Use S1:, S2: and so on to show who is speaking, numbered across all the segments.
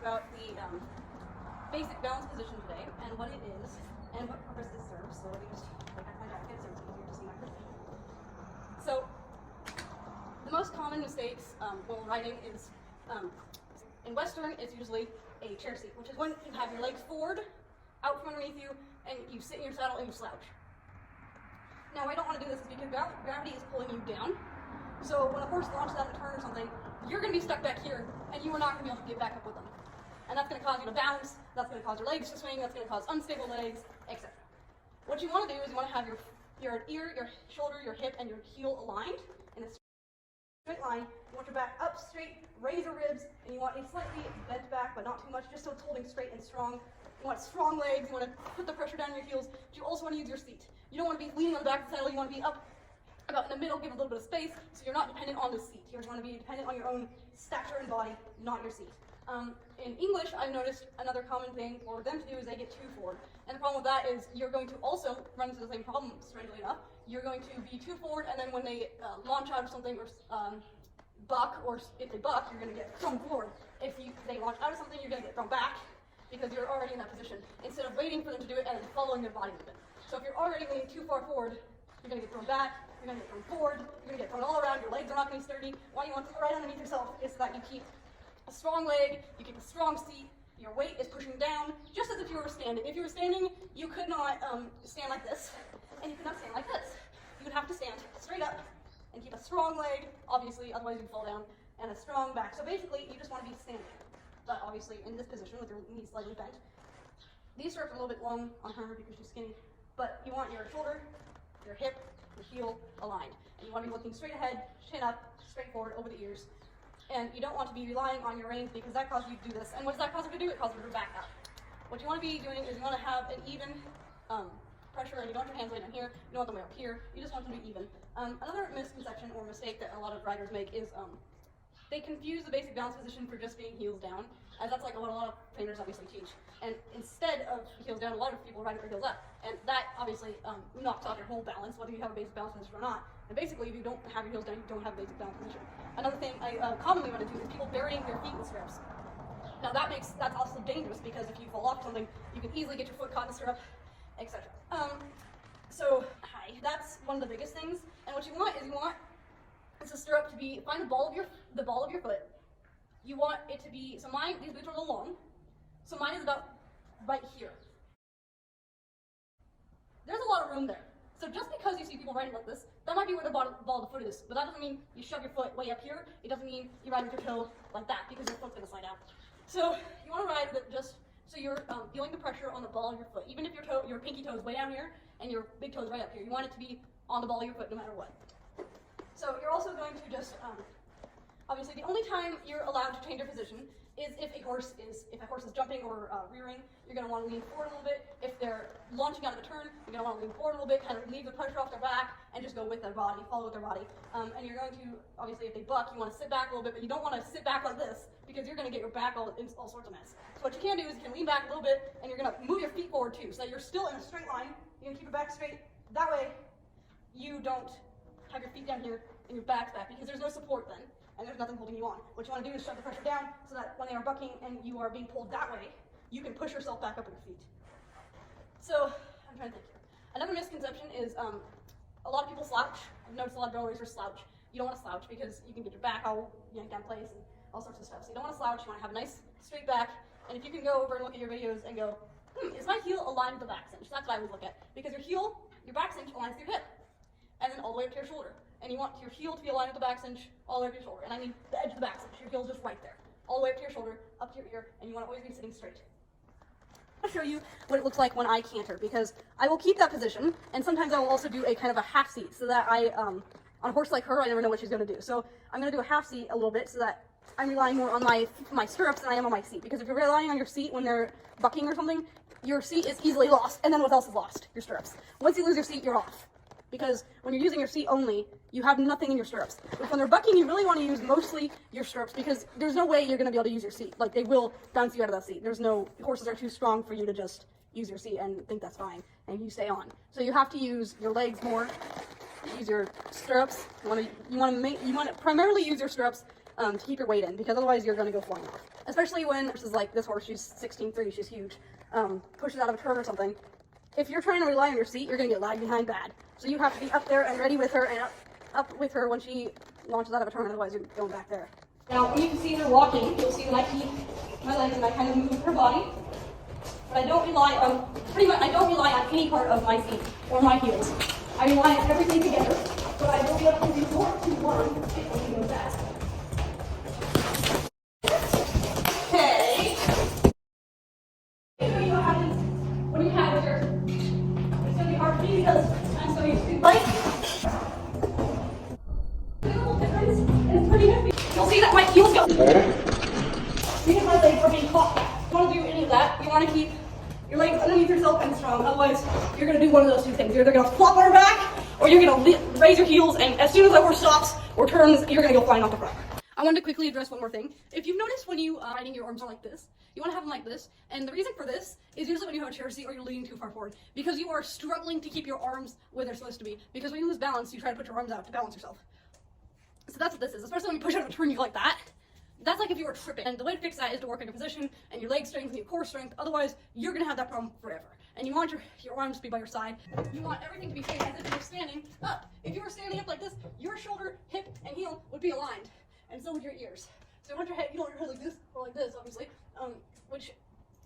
S1: about the basic balance position today and what it is and what purpose it serves. So let me just take off my jacket so it's easier to see my position. So the most common mistakes while riding is, in Western, it's usually a chair seat, which is when you have your legs forward, out from underneath you, and you sit in your saddle and you slouch. Now, why I don't want to do this is because gravity is pulling you down. So when a horse launches out of a turn or something, you're going to be stuck back here, and you are not going to be able to get back up with them. And that's going to cause you to bounce, that's going to cause your legs to swing, that's going to cause unstable legs, etc. What you want to do is you want to have your ear, your shoulder, your hip, and your heel aligned in a straight line. You want your back up straight, raise your ribs, and you want a slightly bent back, but not too much, just so it's holding straight and strong. You want strong legs, you want to put the pressure down your heels, but you also want to use your seat. You don't want to be leaning on the back of the saddle, you want to be up about in the middle, give a little bit of space, so you're not dependent on the seat. You want to be dependent on your own stature and body, not your seat. In English, I've noticed another common thing for them to do is they get too forward. And the problem with that is you're going to also run into the same problem, strangely enough. You're going to be too forward, and then when they launch out of something or buck, or if they buck, you're going to get thrown forward. If they launch out of something, you're going to get thrown back because you're already in that position, instead of waiting for them to do it and then following their body movement. So if you're already leaning too far forward, you're going to get thrown back, you're going to get thrown forward, you're going to get thrown all around, your legs are not going to be sturdy. Why you want to put right underneath yourself is so that you keep a strong leg, you keep a strong seat, your weight is pushing down, just as if you were standing. If you were standing, you could not stand like this, and you could not stand like this. You would have to stand straight up and keep a strong leg, obviously, otherwise you'd fall down, and a strong back. So basically, you just want to be standing, but obviously in this position with your knees slightly bent. These straps are a little bit long on her because she's skinny, but you want your shoulder, your hip, your heel aligned. And you want to be looking straight ahead, chin up, straight forward, over the ears. And you don't want to be relying on your reins because that causes you to do this. And what does that cause you to do? It causes you to back up. What you want to be doing is you want to have an even pressure, and you don't want your hands way down here, you don't want them way up here, you just want them to be even. Another misconception or mistake that a lot of riders make is they confuse the basic balance position for just being heels down, as that's like what a lot of trainers obviously teach. And instead of heels down, a lot of people ride with their heels up. And that obviously knocks off your whole balance, whether you have a basic balance position or not. And basically, if you don't have your heels down, you don't have a basic balance position. Another thing I commonly run into is people burying their feet in stirrups. Now that's also dangerous because if you fall off something, you can easily get your foot caught in the stirrup, etc. So that's one of the biggest things. And what you want is the stirrup to be, find the ball of your foot. You want it to be, so these boots are a little long, so mine is about right here. There's a lot of room there. So just because you see people riding like this, that might be where the ball of the foot is, but that doesn't mean you shove your foot way up here. It doesn't mean you ride with your toe like that because your foot's gonna slide out. So you want to ride with it just so you're feeling the pressure on the ball of your foot. Even if your pinky toe is way down here and your big toe is right up here, you want it to be on the ball of your foot no matter what. So you're also going to just, obviously the only time you're allowed to change your position is if a horse is jumping or rearing, you're going to want to lean forward a little bit. If they're launching out of a turn, you're going to want to lean forward a little bit, kind of leave the pressure off their back, and just go with their body, follow with their body. And you're going to, obviously if they buck, you want to sit back a little bit, but you don't want to sit back like this, because you're going to get your back all sorts of mess. So what you can do is you can lean back a little bit, and you're going to move your feet forward too, so that you're still in a straight line. You're going to keep your back straight. That way, you don't have your feet down here and your back's back, because there's no support then, and there's nothing holding you on. What you want to do is shove the pressure down so that when they are bucking and you are being pulled that way, you can push yourself back up with your feet. So, I'm trying to think here. Another misconception is a lot of people slouch. I've noticed a lot of drill racers slouch. You don't want to slouch because you can get your back all yanked down place and all sorts of stuff. So you don't want to slouch, you want to have a nice straight back, and if you can go over and look at your videos and go, is my heel aligned with the back cinch? That's what I always look at. Because your back cinch aligns with your hip, and then all the way up to your shoulder. And you want your heel to be aligned with the back cinch all the way up to your shoulder. And I mean the edge of the back cinch. Your heel's just right there. All the way up to your shoulder, up to your ear, and you want to always be sitting straight. I'll show you what it looks like when I canter, because I will keep that position, and sometimes I will also do a kind of a half seat, so that on a horse like her, I never know what she's going to do. So I'm going to do a half seat a little bit, so that I'm relying more on my stirrups than I am on my seat. Because if you're relying on your seat when they're bucking or something, your seat is easily lost, and then what else is lost? Your stirrups. Once you lose your seat, you're off. Because when you're using your seat only, you have nothing in your stirrups. But when they're bucking, you really want to use mostly your stirrups, because there's no way you're going to be able to use your seat. Like, they will bounce you out of that seat. Horses are too strong for you to just use your seat and think that's fine, and you stay on. So you have to use your legs more, use your stirrups. You want to primarily use your stirrups to keep your weight in, because otherwise you're going to go flying off. Especially when horses like this horse, she's 16.3, she's huge, pushes out of a turn or something. If you're trying to rely on your seat, you're going to get lagged behind bad. So you have to be up there and ready with her and up with her when she launches out of a turn, otherwise you're going back there. Now, when you can see her walking, you'll see that I keep my legs and I kind of move her body. But I don't rely on, I don't rely on any part of my feet or my heels. I rely on everything together, but I will be able to resort to one if we go fast. Okay. What happens when you have your, it's going to be hard for me because I'm so used to bike. There's a little difference, and it's pretty heavy. You'll see that my heels go. Because my legs are being caught. If you want to do any of that, you want to keep your legs underneath yourself and strong. Otherwise, you're going to do one of those two things. You're either going to flop on her back, or you're going to raise your heels, and as soon as the horse stops or turns, you're going to go flying off the front. I wanted to quickly address one more thing. If you've noticed when you riding, your arms are like this, you want to have them like this, and the reason for this is usually when you have a chair seat or you're leaning too far forward, because you are struggling to keep your arms where they're supposed to be. Because when you lose balance, you try to put your arms out to balance yourself. So that's what this is, especially when you push out of a turn, you go like that. That's like if you were tripping. And the way to fix that is to work in your position and your leg strength and your core strength. Otherwise, you're going to have that problem forever. And you want your arms to be by your side. You want everything to be straight as if you're standing up. If you were standing up like this, your shoulder, hip, and heel would be aligned. And so would your ears. So you want your head, you don't want your head like this, or like this, obviously. Which,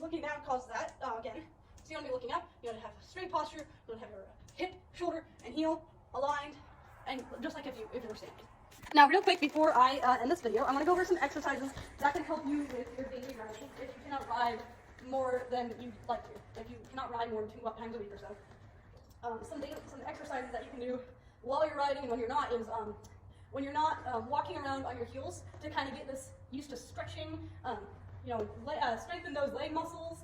S1: looking down causes that, again. So you want to be looking up, you want to have a straight posture, you want to have your hip, shoulder, and heel aligned, and just like if you were standing. Now, real quick, before I end this video, I want to go over some exercises that can help you with your daily riding if you cannot ride more than you'd like to. If you cannot ride more than 2 times a week or so. Some exercises that you can do while you're riding and when you're not is when you're not walking around on your heels to kind of get this used to stretching, strengthen those leg muscles,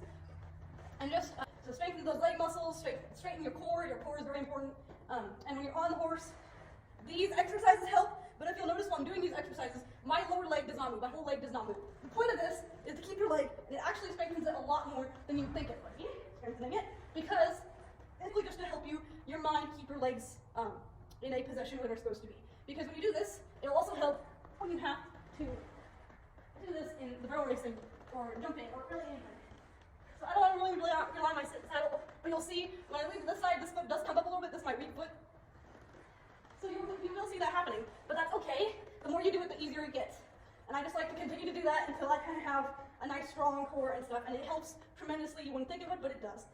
S1: and just to strengthen those leg muscles, straighten your core. Your core is very important. And when you're on the horse, these exercises help. But if you'll notice while I'm doing these exercises, my lower leg does not move. My whole leg does not move. The point of this is to keep your leg, and it actually strengthens it a lot more than you think it would. Strengthening it, because it's really just to help your mind keep your legs in a position where they're supposed to be. Because when you do this, it will also help when you have to do this in the barrel racing or jumping or really anything. So I don't want to really rely on my saddle, but you'll see when I leave this side, this foot does come up a little bit. This is my weak foot. So you will see that happening, but that's okay. The more you do it, the easier it gets. And I just like to continue to do that until I kind of have a nice strong core and stuff, and it helps tremendously. You wouldn't think of it, but it does.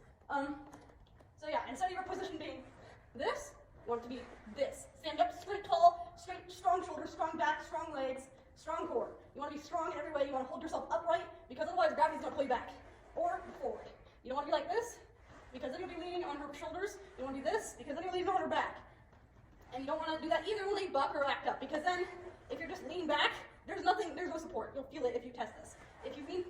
S1: So yeah, instead of your position being this, you want it to be this. Stand up straight, tall, straight, strong shoulders, strong back, strong legs, strong core. You want to be strong in every way. You want to hold yourself upright, because otherwise gravity's going to pull you back or forward. You don't want to be like this, because then you'll be leaning on her shoulders. You want to do this, because then you're leaning on her back. And you don't want to do that either when they buck or act up, because then if you're just leaning back, there's no support. You'll feel it if you test this. If you lean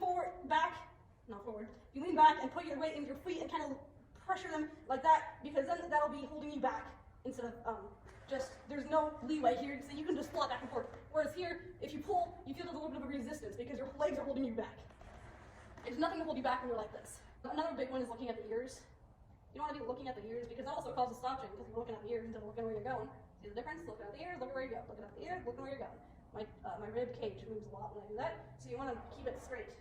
S1: not forward, you lean back and put your weight into your feet and kind of pressure them like that, because then that'll be holding you back instead of there's no leeway here, so you can just flop back and forth. Whereas here, if you pull, you feel there's a little bit of a resistance because your legs are holding you back. There's nothing to hold you back when you're like this. Another big one is looking at the ears. You don't want to be looking at the ears, because that also causes slouching, because you're looking at the ears instead of looking where you're going. See the difference? Looking at the ears, looking where you go. Looking at the ears, looking where you're going. My rib cage moves a lot when I do that, so you want to keep it straight.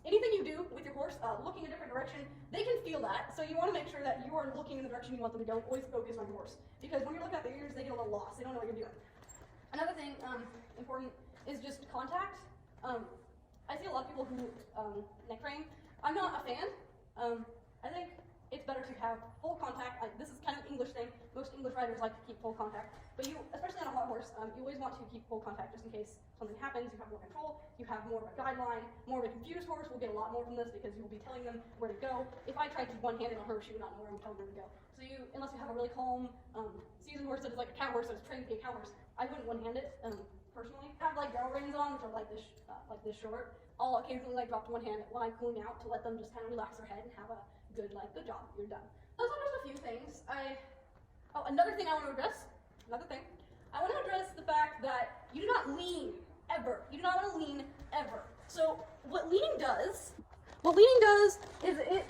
S1: Anything you do with your horse, looking a different direction, they can feel that, so you want to make sure that you are looking in the direction you want them to go. Always focus on your horse, because when you're looking at the ears, they get a little lost. They don't know what you're doing. Another thing important is just contact. I see a lot of people who neck train. I'm not a fan. I think it's better to have full contact. This is kind of an English thing. Most English riders like to keep full contact. But you, especially on a hot horse, you always want to keep full contact just in case something happens. You have more control. You have more of a guideline. More of a confused horse will get a lot more from this, because you will be telling them where to go. If I tried to one-hand it on her, she would not know where I'm telling her to go. So unless you have a really calm, seasoned horse that is like a cow horse that is trained to be a cow horse, I wouldn't one-hand it, personally. I have like barrel reins on, which are like this short. I'll occasionally drop to one hand while I'm cooling out to let them just kind of relax their head and have a good job, you're done. Those are just a few things. Another thing I want to address, I want to address the fact that you do not lean, ever. You do not want to lean, ever. So, what leaning does is okay,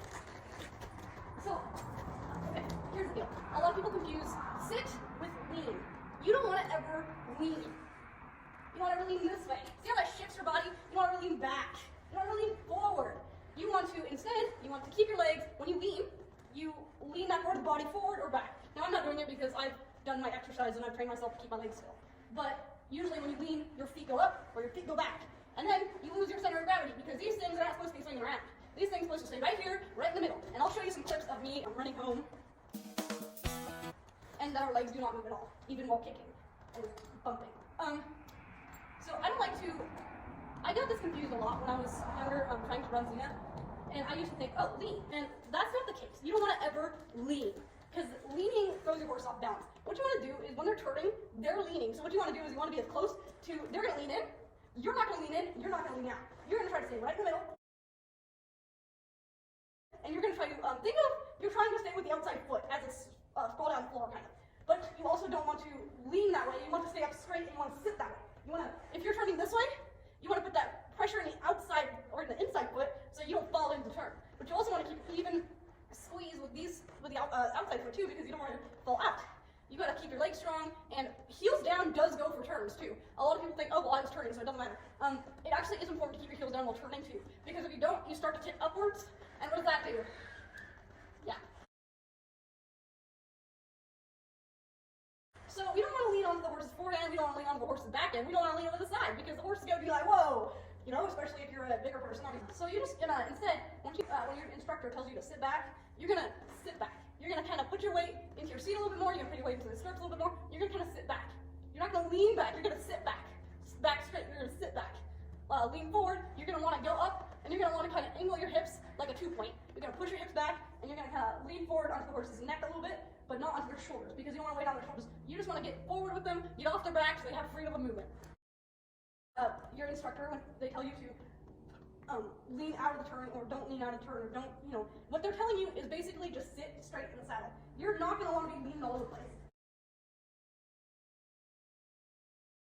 S1: here's the deal. A lot of people confuse sit with lean. You don't want to ever lean. You want to lean this way. See how that shifts your body? You want to lean back. You want to lean forward. You want to, instead, you want to keep your legs, when you lean that part of the body forward or back. Now I'm not doing it because I've done my exercise and I've trained myself to keep my legs still. But usually when you lean, your feet go up or your feet go back. And then you lose your center of gravity because these things are not supposed to be swinging around. These things are supposed to stay right here, right in the middle. And I'll show you some clips of me running home and that our legs do not move at all, even while kicking and bumping. So I don't like to, I got this confused a lot when I was younger, trying to run Xena. And I used to think, oh, lean. And that's not the case. You don't want to ever lean, because leaning throws your horse off balance. What you want to do is when they're turning, they're leaning. So what you want to do is you want to be as close to, they're going to lean in, you're not going to lean in, you're not going to lean out. You're going to try to stay right in the middle. And you're going to try to, think of, you're trying to stay with the outside foot as it's scroll down the floor, kind of. But you also don't want to lean that way. You want to stay up straight and you want to sit that way. You want to, if you're turning this way, you want to put that pressure in the outside or in the inside foot so you don't fall into the turn. But you also want to keep even squeeze with the outside foot too, because you don't want to fall out. You got to keep your legs strong, and heels down does go for turns too. A lot of people think, oh, well, I was turning, so it doesn't matter. It actually is important to keep your heels down while turning too, because if you don't, you start to tip upwards, and what does that do? Yeah. So we don't want to lean onto the horse's forehand, we don't want to lean onto the horse's backhand, we don't want to lean over the side, because the horse is going to be like, whoa, you know, especially if you're a bigger person. So you're just gonna, instead, when your instructor tells you to sit back, you're gonna sit back. You're gonna kind of put your weight into your seat a little bit more, you're gonna put your weight into the stirrups a little bit more, you're gonna kind of sit back. You're not gonna lean back, you're gonna sit back. Back straight, you're gonna sit back. Lean forward, you're gonna want to go up, and you're gonna want to kind of angle your hips like a 2-point. You're gonna push your hips back, and you're gonna kind of lean forward onto the horse's neck a little bit, but not onto their shoulders, because you don't want to weigh on their shoulders. You just want to get forward with them, get off their back, so they have freedom of movement. Your instructor, when they tell you to lean out of the turn, or don't lean out of the turn, or don't, what they're telling you is basically just sit straight in the saddle. You're not going to want to be leaning all over the place.